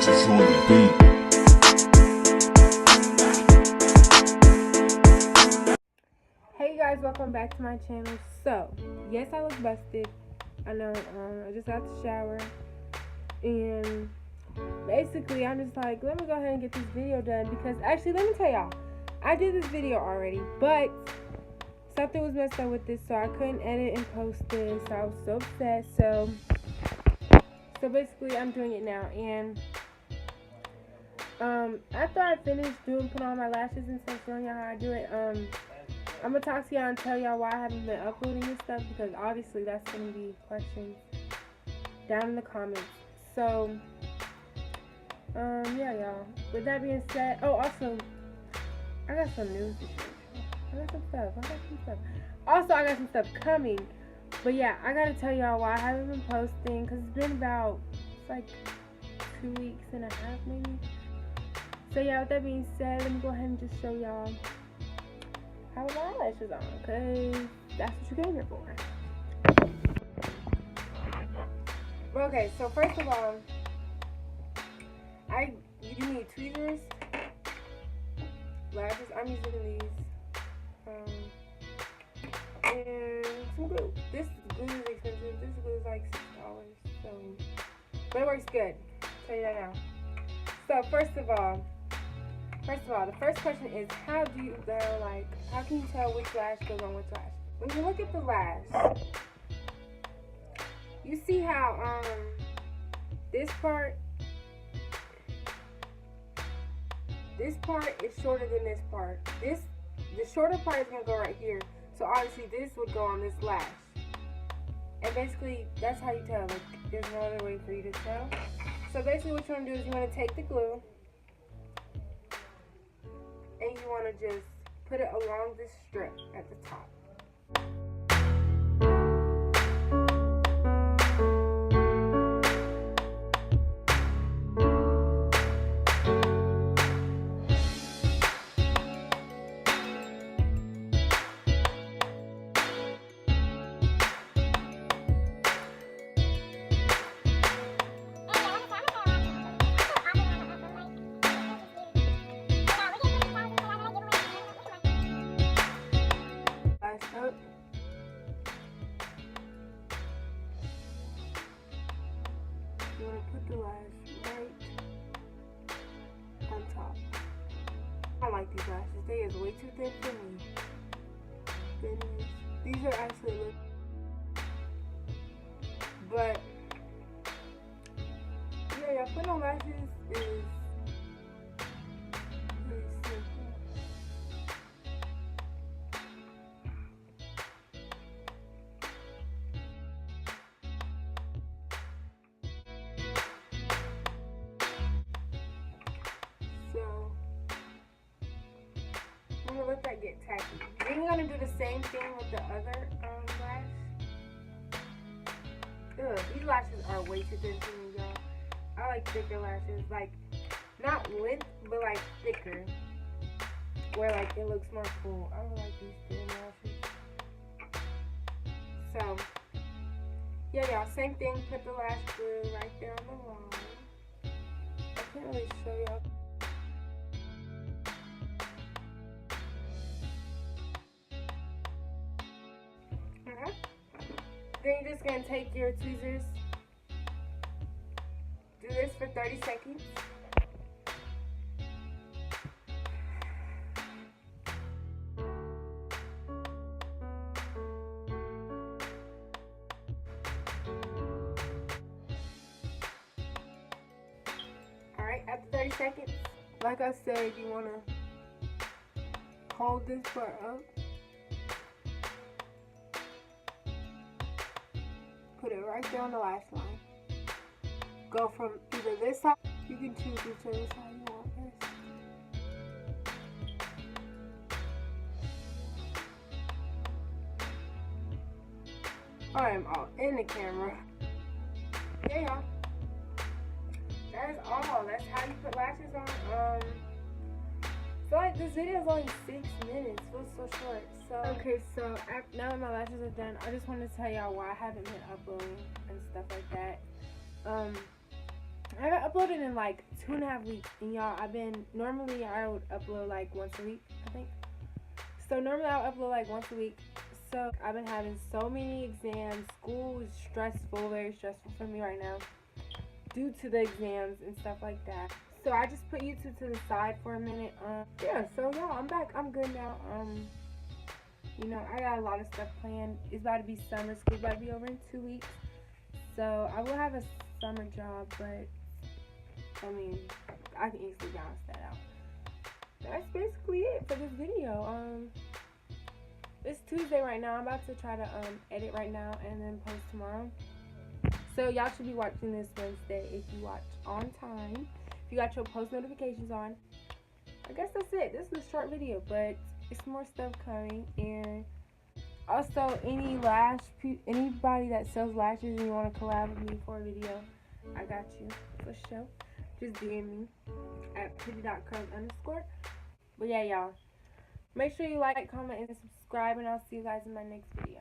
Ratchet's on the beat. Hey guys, welcome back to my channel. So, yes, I look busted. I know, I just got the shower. And basically, I'm just like, let me go ahead and get this video done. Because, actually, let me tell y'all. I did this video already. But, something was messed up with this. So, I couldn't edit and post this. So, I was so upset. So basically, I'm doing it now. And, after I finish putting on my lashes and stuff, showing y'all how I do it, I'm gonna talk to y'all and tell y'all why I haven't been uploading this stuff, because obviously that's gonna be questions down in the comments. So, yeah, y'all. With that being said, oh, also, I got some news to share. I got some stuff. Also, I got some stuff coming. But yeah, I gotta tell y'all why I haven't been posting, because it's been about, it's like 2 weeks and a half maybe. So yeah, with that being said, let me go ahead and just show y'all how my eyelashes on, because that's what you came here for. Okay, so first of all, you need tweezers, lashes. I'm using these, and some glue. This glue is expensive. This glue is like $6, so, but it works good. I'll tell you that now. So first of all, the first question is, how can you tell which lash goes on which lash? When you look at the lash, you see how this part is shorter than this part. The shorter part is gonna go right here. So obviously this would go on this lash. And basically that's how you tell. Like, there's no other way for you to tell. So basically what you wanna do is you wanna take the glue and you want to just put it along this strip at the top. Up. You want to put the lash right on top. I don't like these lashes. They is way too thin for me. Goodness. These are actually but yeah, putting on lashes is really simple. So, I'm gonna let that get tacky. Then you're gonna do the same thing with the other lash. Ugh, these lashes are way too thin for me, y'all. I like thicker lashes, like not length, but like thicker, where like it looks more full. I don't like these thin lashes. So, yeah, y'all, same thing. Put the lash glue right there on the line. I can't really show y'all. Then you're just going to take your tweezers, do this for 30 seconds. Alright, after 30 seconds, like I said, you want to hold this part up. Put it right there on the lash line. Go from either this side, you can choose whichever side you want first. I am all in the camera. Yeah, y'all. That is all. That's how you put lashes on. I feel like this video is only 6 minutes. It feels so short. So okay, so now that my lashes are done, I just wanted to tell y'all why I haven't been uploading and stuff like that. I got uploaded in like 2.5 weeks, and y'all, normally I would upload like once a week, I think. So normally I would upload like once a week. So I've been having so many exams. School is stressful, very stressful for me right now, due to the exams and stuff like that. So I just put YouTube to the side for a minute. Yeah, so y'all, I'm back. I'm good now. You know, I got a lot of stuff planned. It's about to be summer. School's about to be over in 2 weeks. So I will have a summer job, but I mean, I can easily balance that out. That's basically it for this video. It's Tuesday right now. I'm about to try to edit right now and then post tomorrow. So y'all should be watching this Wednesday if you watch on time. If you got your post notifications on. I guess that's it. This is a short video, but it's more stuff coming. And also, anybody that sells lashes and you want to collab with me for a video, I got you for sure. Just DM me at pretty.curls_. But yeah, y'all, make sure you like, comment, and subscribe, and I'll see you guys in my next video.